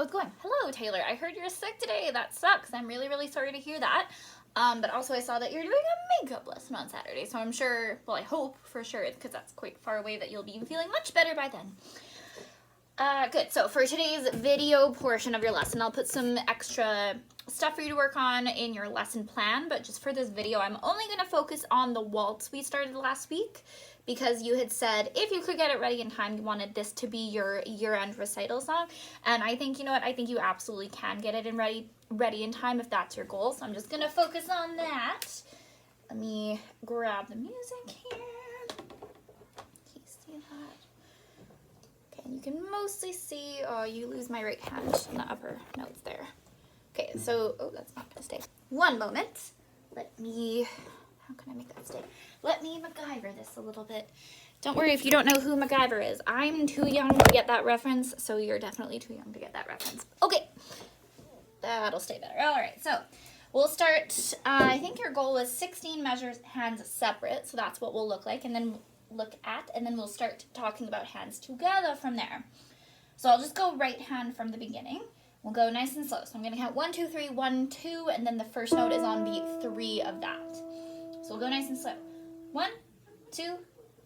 Oh, it's going. Hello, Taylor. I heard you're sick today. That sucks. I'm really, really sorry to hear that. But also I saw that you're doing a makeup lesson on Saturday, so I'm sure, well, I hope for sure, because that's quite far away, that you'll be feeling much better by then. Good. So for today's video portion of your lesson, I'll put some extra stuff for you to work on in your lesson plan, but just for this video, I'm only going to focus on the waltz we started last week, because you had said if you could get it ready in time, you wanted this to be your year-end recital song, and I think, you know what, I think you absolutely can get it ready in time if that's your goal, so I'm just going to focus on that. Let me grab the music here. Can you see that? Okay, you can mostly see, oh, you lose my right hand in the upper notes there. Okay, so, oh, that's not gonna stay. One moment. Let me, how can I make that stay? Let me MacGyver this a little bit. Don't worry if you don't know who MacGyver is. I'm too young to get that reference, so you're definitely too young to get that reference. Okay, that'll stay better. All right, so we'll start, I think your goal was 16 measures, hands separate, so that's what we'll look like, and then we'll start talking about hands together from there. So I'll just go right hand from the beginning. We'll go nice and slow. So I'm going to count 1, 2, 3, 1, 2, and then the first note is on beat 3 of that. So we'll go nice and slow. 1, 2,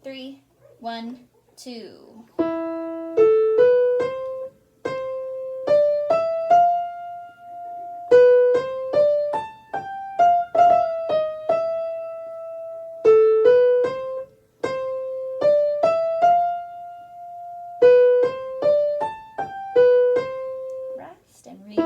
3, 1, 2. And repeat.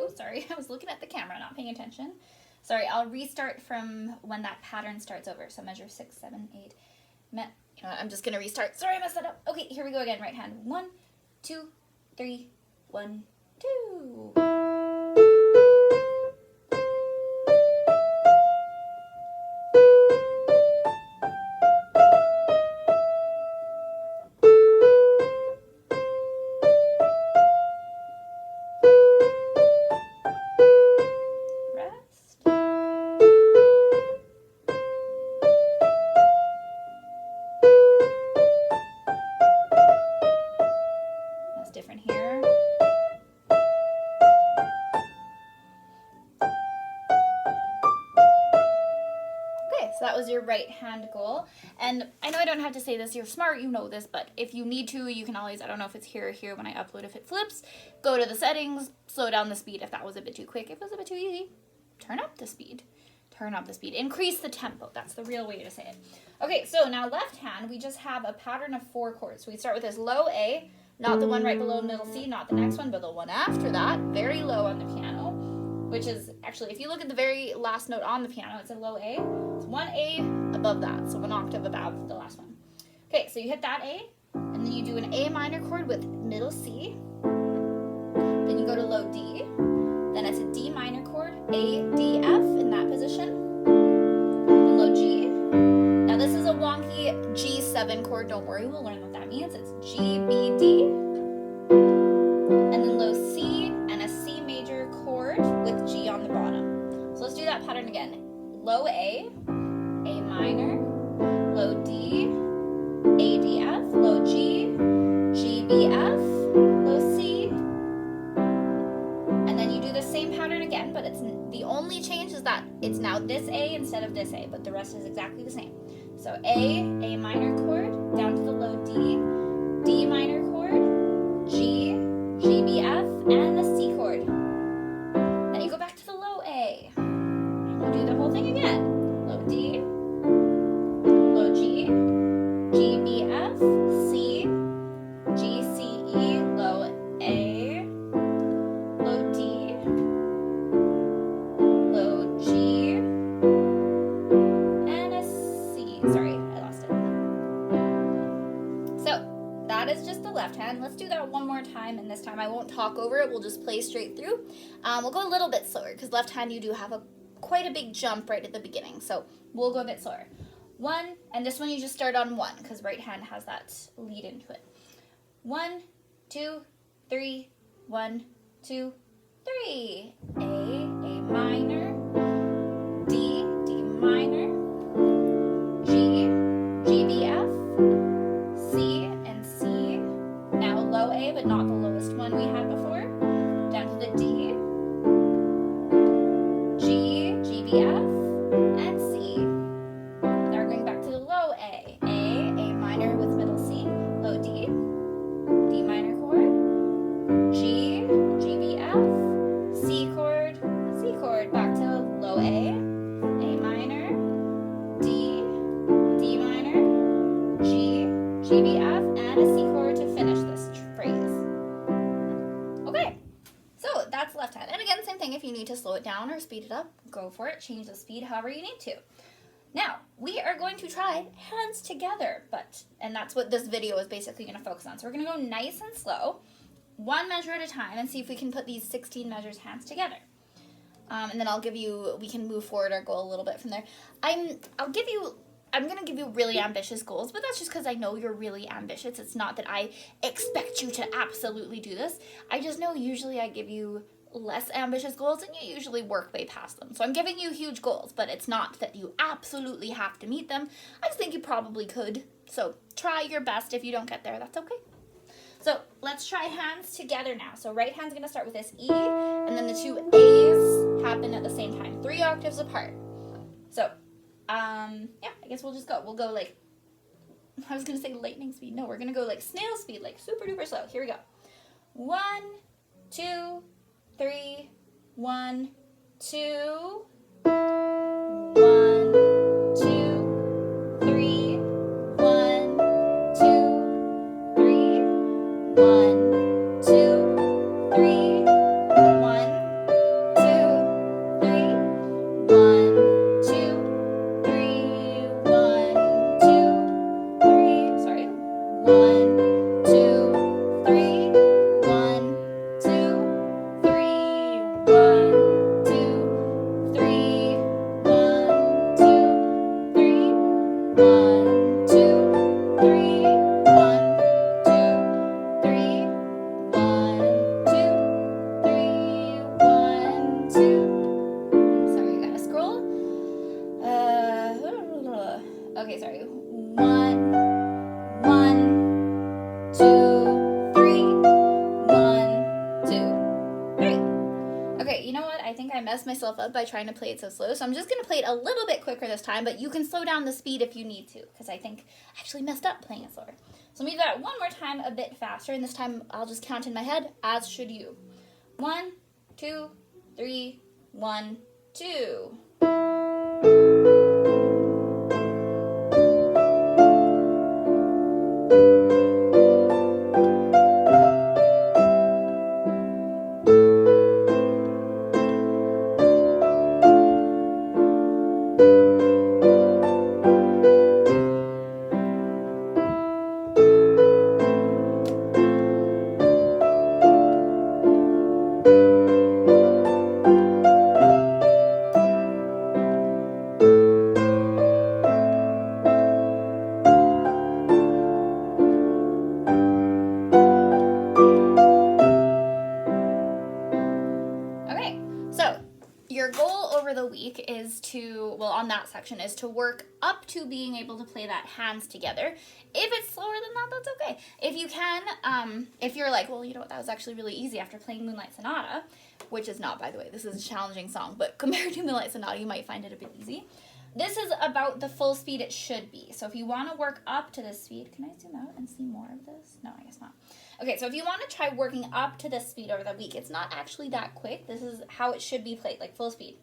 Oh, sorry, I was looking at the camera, not paying attention. Sorry, I'll restart from when that pattern starts over. So measure 6, 7, 8. You know what, I'm just gonna restart. Sorry, I messed that up. Okay, here we go again. Right hand. 1, 2, 3, 1, 2. Different here. Okay, so that was your right hand goal. And I know I don't have to say this, you're smart, you know this, but if you need to, you can always, I don't know if it's here or here when I upload, if it flips, go to the settings, slow down the speed if that was a bit too quick. If it was a bit too easy, turn up the speed. Turn up the speed. Increase the tempo. That's the real way to say it. Okay, so now left hand, we just have a pattern of 4 chords. So we start with this low A, not the one right below middle C, not the next one, but the one after that, very low on the piano, which is actually, if you look at the very last note on the piano, it's a low A. It's 1 A above that, so 1 octave above the last one. Okay, so you hit that A, and then you do an A minor chord with middle C, then you go to low D, then it's a D minor chord, A, D, F in that position, then low G. Now this is a wonky G7 chord, don't worry, we'll learn what that means. It's G, B, D, and then low C and a C major chord with G on the bottom. So let's do that pattern again. Low A, A minor, low D, A, D, F, low G, G, B, F, low C, and then you do the same pattern again, but it's the only change is that it's now this A instead of this A, but the rest is exactly the same. So A minor chord, down to the low D, D minor chord, G, G, B, F, and the C chord. Then you go back to the low A, and you do the whole thing again. Low D, low G, G, B, F, C, G, C, E, low A, low D, low G, and a C. Sorry, I lost it. So that is just the left hand. Let's do that one more time, and this time I won't talk over it. We'll just play straight through. We'll go a little bit slower because left hand you do have quite a big jump right at the beginning. So we'll go a bit slower. 1, and this one you just start on 1 because right hand has that lead into it. 1, 2, 3, 1, 2, 3. A minor, D, D minor, G, G, B, F, G, B, F, and a C chord to finish this phrase. Okay, so that's left hand. And again, same thing, if you need to slow it down or speed it up, go for it. Change the speed however you need to. Now, we are going to try hands together, and that's what this video is basically going to focus on. So we're going to go nice and slow, one measure at a time, and see if we can put these 16 measures hands together. And then we can move forward our goal a little bit from there. I'm going to give you really ambitious goals, but that's just because I know you're really ambitious. It's not that I expect you to absolutely do this. I just know usually I give you less ambitious goals and you usually work way past them. So I'm giving you huge goals, but it's not that you absolutely have to meet them. I just think you probably could. So try your best. If you don't get there, that's okay. So let's try hands together now. So right hand's going to start with this E, and then the two A's happen at the same time, 3 octaves apart. So, yeah, I guess we'll just go. We'll go like, I was going to say lightning speed. No, we're going to go like snail speed, like super duper slow. Here we go. 1, 2, 3, 1, 2, 1, 2, 3, 1, 2, 3, 1, 2, 3, 1, 2, 3, 1, 2, 3, 1, 2, 3, sorry, 1, 2, 3, 1, 2, 3, 1, 2, 3, 1, 2, 3, 1, 2, 3, 1, 2, 3, 1, 2, 3, 1, 2. Sorry, I gotta scroll. Okay, sorry. 1, 1, 2, 3, 1, 2, 3. Okay, you know what? I think I messed myself up by trying to play it so slow, so I'm just going to play it a little bit quicker this time, but you can slow down the speed if you need to, because I think I actually messed up playing it slower. So let me do that one more time a bit faster, and this time I'll just count in my head, as should you. 1, 2, 3, 1, 2. Okay, so your goal over the week is to, well, on that section, is to work up to being able to play that hands together. If it's slower than that, that's okay. If you can, if you're like, well, you know what, that was actually really easy after playing Moonlight Sonata, which is not, by the way, this is a challenging song, but compared to Moonlight Sonata, you might find it a bit easy. This is about the full speed it should be. So if you want to work up to this speed, can I zoom out and see more of this? No, I guess not. Okay, so if you want to try working up to this speed over the week, it's not actually that quick. This is how it should be played, like full speed.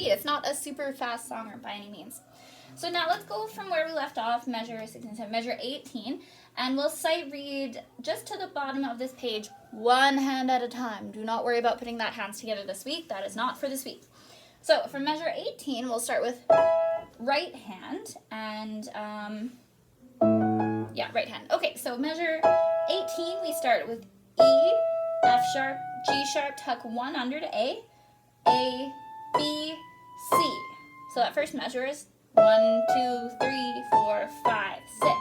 It's not a super fast song by any means. So now let's go from where we left off, measure 16, measure 18, and we'll sight read just to the bottom of this page, one hand at a time. Do not worry about putting that hands together this week. That is not for this week. So for measure 18, we'll start with right hand, and right hand. Okay, so measure 18, we start with E, F sharp, G sharp, tuck one under to A, B, C. So that first measure is 1, 2, 3, 4, 5, 6.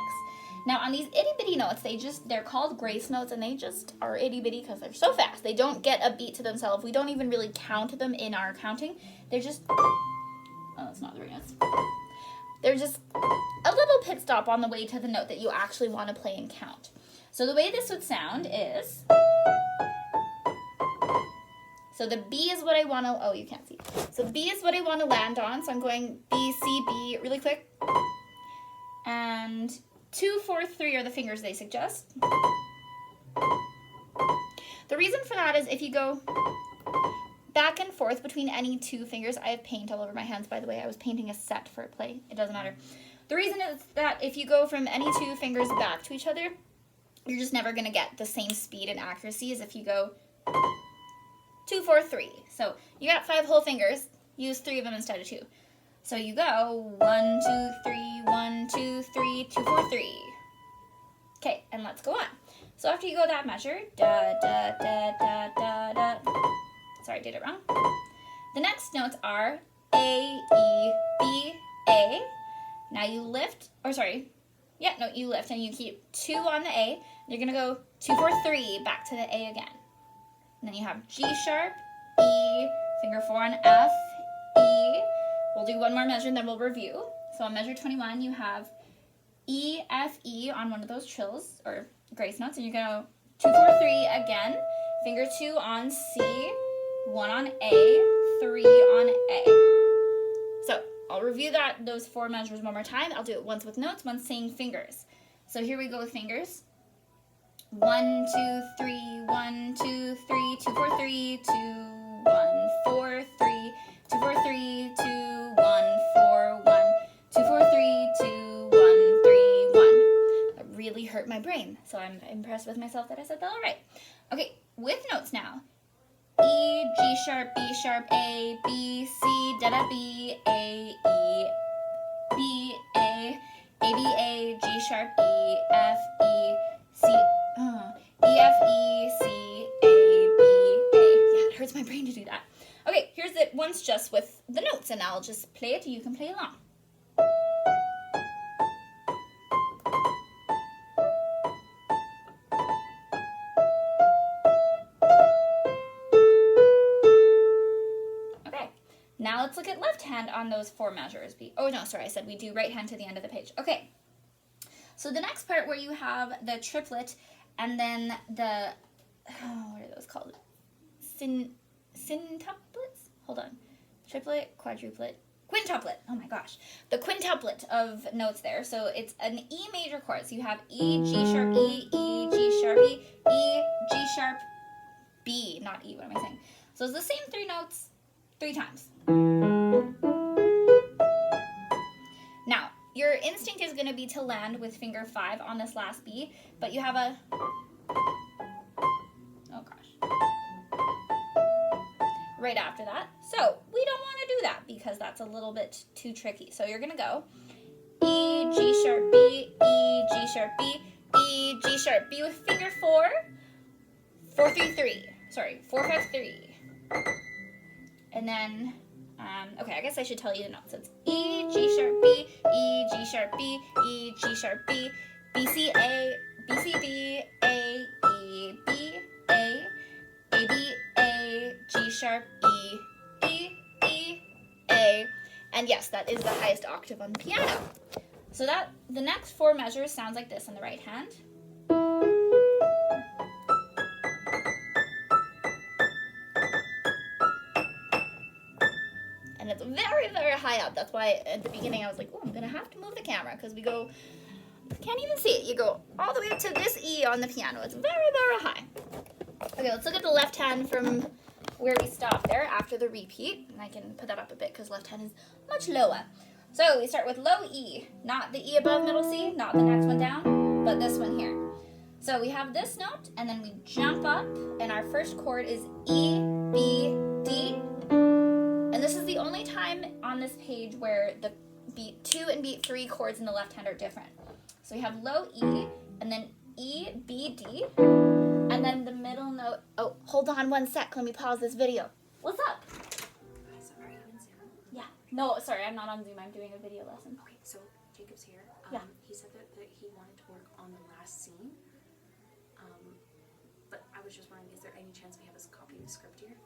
Now on these itty bitty notes, they're called grace notes, and they just are itty bitty because they're so fast. They don't get a beat to themselves. We don't even really count them in our counting. They're just, oh, that's not the right notes. They're just a little pit stop on the way to the note that you actually want to play and count. So the way this would sound is, so the B is what I want to, oh, you can't see. So B is what I want to land on. So I'm going B, C, B really quick. And 2, 4, 3 are the fingers they suggest. The reason for that is if you go back and forth between any two fingers, I have paint all over my hands, by the way. I was painting a set for a play. It doesn't matter. The reason is that if you go from any two fingers back to each other, you're just never going to get the same speed and accuracy as if you go 2, 4, 3. So you got 5 whole fingers. Use 3 of them instead of 2. So you go 1, 2, 3, 1, 2, 3, 2, 4, 3. Okay, and let's go on. So after you go that measure, da, da, da, da, da, da. Sorry, I did it wrong. The next notes are A, E, B, A. Now you lift, you lift and you keep 2 on the A. You're gonna go 2, 4, 3, back to the A again. And then you have G sharp, E, finger 4 on F, E. We'll do one more measure and then we'll review. So on measure 21, you have E, F, E on one of those trills or grace notes, and you go 2, 4, 3 again. Finger 2 on C, 1 on A, 3 on A. So I'll review those 4 measures one more time. I'll do it once with notes, once saying fingers. So here we go with fingers. 1, 2, 3, 1, 2, 3, 2, 4, 3, 2, 1, 4, 3, 2, 4, 3, 2, 1, 4, 1, 2, 4, 3, 2, 1, 3, 1. That really hurt my brain, so I'm impressed with myself that I said that all right. Okay, with notes now. E, G sharp, B sharp, A, B, C, da da B, A, E, B, A, B, A, G sharp, E, F, E, C, E, F, E, C, A, B, A. Yeah, it hurts my brain to do that. Okay, here's it once just with the notes, and I'll just play it, you can play along. Okay, now let's look at left hand on those 4 measures. Oh no, sorry, I said we do right hand to the end of the page. Okay, so the next part where you have the triplet and then the, what are those called? Quintuplets? Hold on. Triplet, quadruplet, quintuplet. Oh my gosh. The quintuplet of notes there. So it's an E major chord. So you have E, G sharp, E, E, G sharp, E, E, G sharp, B. Not E, what am I saying? So it's the same 3 notes 3 times. Now, your instinct is going to be to land with finger 5 on this last B, but you have a, oh gosh, right after that. So we don't want to do that because that's a little bit too tricky. So you're going to go E, G sharp, B, E, G sharp, B, E, G sharp, B with finger 4, 4, 3, 3. Sorry, 4, 5, 3. And then, okay, I guess I should tell you the notes. So it's E, G sharp, B, E, G sharp, B, E, G sharp, B, B, C, A, B, C, B, A, E, B, A, A, B, A, G sharp, E, E, E, A. And yes, that is the highest octave on the piano. So that the next 4 measures sounds like this on the right hand. And it's very, very high up. That's why at the beginning I was like, oh, I'm going to have to move the camera because we go, can't even see it. You go all the way up to this E on the piano. It's very, very high. Okay, let's look at the left hand from where we stopped there after the repeat. And I can put that up a bit because left hand is much lower. So we start with low E, not the E above middle C, not the next one down, but this one here. So we have this note, and then we jump up, and our first chord is E, B, D. And this is the only time on this page where the beat 2 and beat 3 chords in the left hand are different. So we have low E, and then E, B, D, and then the middle note. Oh, hold on one sec. Let me pause this video. What's up? Sorry, I'm in Zoom. Yeah. No, sorry, I'm not on Zoom. I'm doing a video lesson. Okay, so Jacob's here. Yeah. He said that he wanted to work on the last scene. But I was just wondering, is there any chance we have his copy of the script here?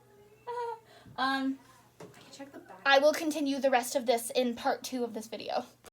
I can check the back. I will continue the rest of this in part 2 of this video.